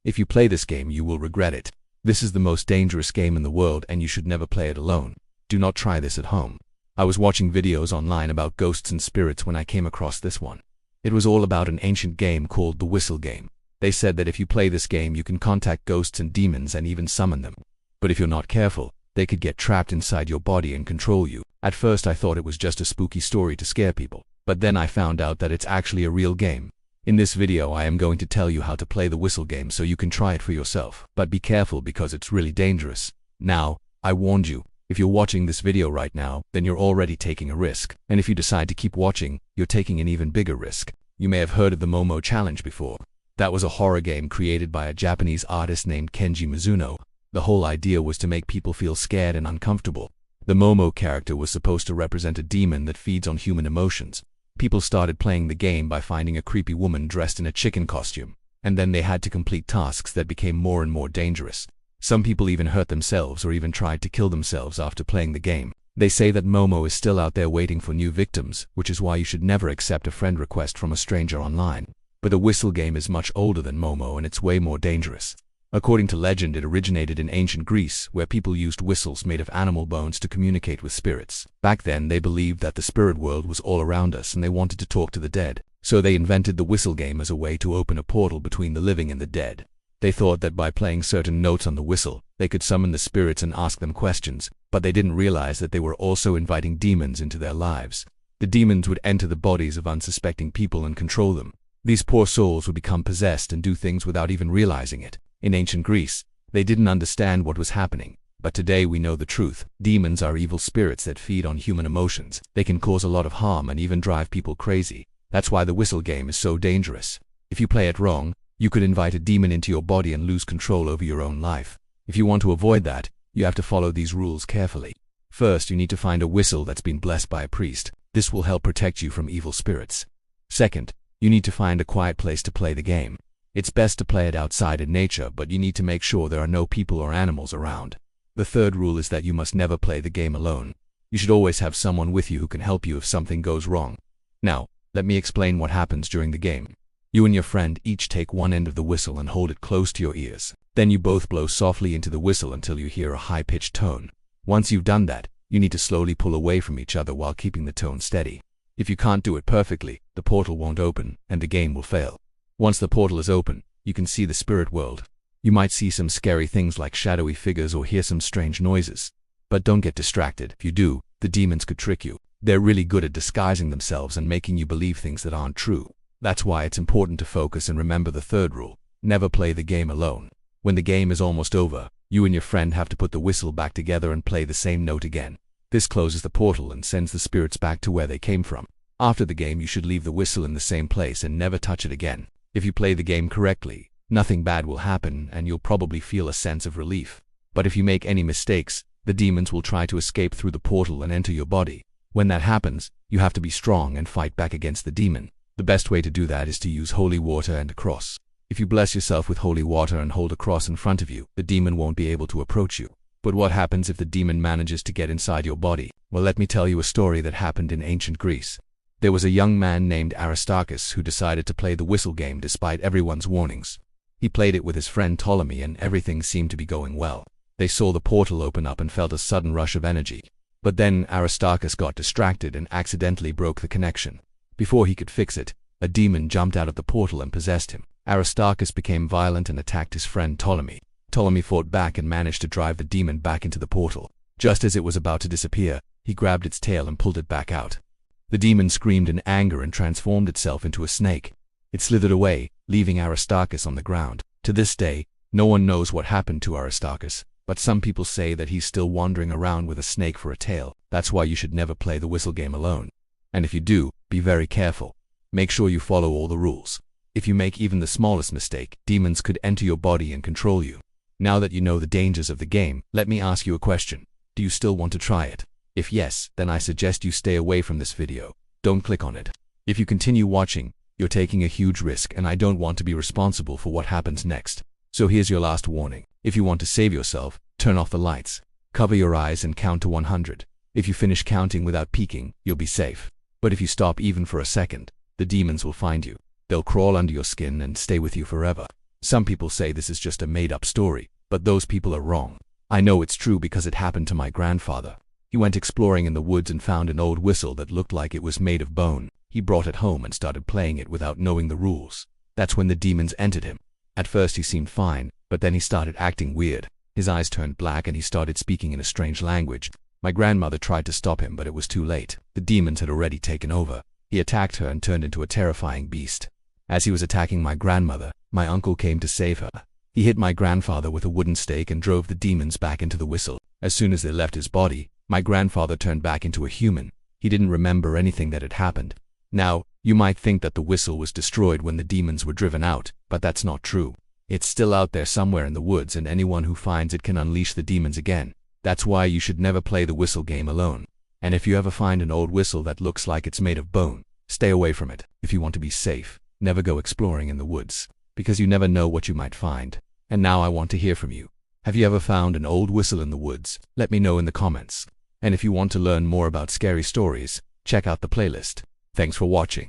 If you play this game, you will regret it. This is the most dangerous game in the world and you should never play it alone. Do not try this at home. I was watching videos online about ghosts and spirits when I came across this one. It was all about an ancient game called the Whistle game. They said that if you play this game, you can contact ghosts and demons and even summon them. But if you're not careful, they could get trapped inside your body and control you. At first I thought it was just a spooky story to scare people, but then I found out that it's actually a real game. In this video I am going to tell you how to play the Whistle game so you can try it for yourself. But be careful because it's really dangerous. Now, I warned you, if you're watching this video right now, then you're already taking a risk. And if you decide to keep watching, you're taking an even bigger risk. You may have heard of the Momo challenge before. That was a horror game created by a Japanese artist named Kenji Mizuno. The whole idea was to make people feel scared and uncomfortable. The Momo character was supposed to represent a demon that feeds on human emotions. People started playing the game by finding a creepy woman dressed in a chicken costume, and then they had to complete tasks that became more and more dangerous. Some people even hurt themselves or even tried to kill themselves after playing the game. They say that Momo is still out there waiting for new victims, which is why you should never accept a friend request from a stranger online. But the Whistle game is much older than Momo and it's way more dangerous. According to legend, it originated in ancient Greece, where people used whistles made of animal bones to communicate with spirits. Back then, they believed that the spirit world was all around us and they wanted to talk to the dead. So they invented the Whistle game as a way to open a portal between the living and the dead. They thought that by playing certain notes on the whistle, they could summon the spirits and ask them questions, but they didn't realize that they were also inviting demons into their lives. The demons would enter the bodies of unsuspecting people and control them. These poor souls would become possessed and do things without even realizing it. In ancient Greece, they didn't understand what was happening, but today we know the truth. Demons are evil spirits that feed on human emotions. They can cause a lot of harm and even drive people crazy. That's why the Whistle game is so dangerous. If you play it wrong, you could invite a demon into your body and lose control over your own life. If you want to avoid that, you have to follow these rules carefully. First, you need to find a whistle that's been blessed by a priest. This will help protect you from evil spirits. Second, you need to find a quiet place to play the game. It's best to play it outside in nature, but you need to make sure there are no people or animals around. The third rule is that you must never play the game alone. You should always have someone with you who can help you if something goes wrong. Now, let me explain what happens during the game. You and your friend each take one end of the whistle and hold it close to your ears. Then you both blow softly into the whistle until you hear a high-pitched tone. Once you've done that, you need to slowly pull away from each other while keeping the tone steady. If you can't do it perfectly, the portal won't open and the game will fail. Once the portal is open, you can see the spirit world. You might see some scary things like shadowy figures or hear some strange noises. But don't get distracted. If you do, the demons could trick you. They're really good at disguising themselves and making you believe things that aren't true. That's why it's important to focus and remember the third rule. Never play the game alone. When the game is almost over, you and your friend have to put the whistle back together and play the same note again. This closes the portal and sends the spirits back to where they came from. After the game, you should leave the whistle in the same place and never touch it again. If you play the game correctly, nothing bad will happen and you'll probably feel a sense of relief. But if you make any mistakes, the demons will try to escape through the portal and enter your body. When that happens, you have to be strong and fight back against the demon. The best way to do that is to use holy water and a cross. If you bless yourself with holy water and hold a cross in front of you, the demon won't be able to approach you. But what happens if the demon manages to get inside your body? Well, let me tell you a story that happened in ancient Greece. There was a young man named Aristarchus who decided to play the Whistle game despite everyone's warnings. He played it with his friend Ptolemy and everything seemed to be going well. They saw the portal open up and felt a sudden rush of energy. But then Aristarchus got distracted and accidentally broke the connection. Before he could fix it, a demon jumped out of the portal and possessed him. Aristarchus became violent and attacked his friend Ptolemy. Ptolemy fought back and managed to drive the demon back into the portal. Just as it was about to disappear, he grabbed its tail and pulled it back out. The demon screamed in anger and transformed itself into a snake. It slithered away, leaving Aristarchus on the ground. To this day, no one knows what happened to Aristarchus, but some people say that he's still wandering around with a snake for a tail. That's why you should never play the Whistle game alone. And if you do, be very careful. Make sure you follow all the rules. If you make even the smallest mistake, demons could enter your body and control you. Now that you know the dangers of the game, let me ask you a question. Do you still want to try it? If yes, then I suggest you stay away from this video. Don't click on it. If you continue watching, you're taking a huge risk and I don't want to be responsible for what happens next. So here's your last warning. If you want to save yourself, turn off the lights. Cover your eyes and count to 100. If you finish counting without peeking, you'll be safe. But if you stop even for a second, the demons will find you. They'll crawl under your skin and stay with you forever. Some people say this is just a made-up story, but those people are wrong. I know it's true because it happened to my grandfather. He went exploring in the woods and found an old whistle that looked like it was made of bone. He brought it home and started playing it without knowing the rules. That's when the demons entered him. At first he seemed fine, but then he started acting weird. His eyes turned black and he started speaking in a strange language. My grandmother tried to stop him, but it was too late. The demons had already taken over. He attacked her and turned into a terrifying beast. As he was attacking my grandmother, my uncle came to save her. He hit my grandfather with a wooden stake and drove the demons back into the whistle. As soon as they left his body, my grandfather turned back into a human. He didn't remember anything that had happened. Now, you might think that the whistle was destroyed when the demons were driven out, but that's not true. It's still out there somewhere in the woods, and anyone who finds it can unleash the demons again. That's why you should never play the whistle game alone. And if you ever find an old whistle that looks like it's made of bone, stay away from it. If you want to be safe, never go exploring in the woods, because you never know what you might find. And now I want to hear from you. Have you ever found an old whistle in the woods? Let me know in the comments. And if you want to learn more about scary stories, check out the playlist. Thanks for watching.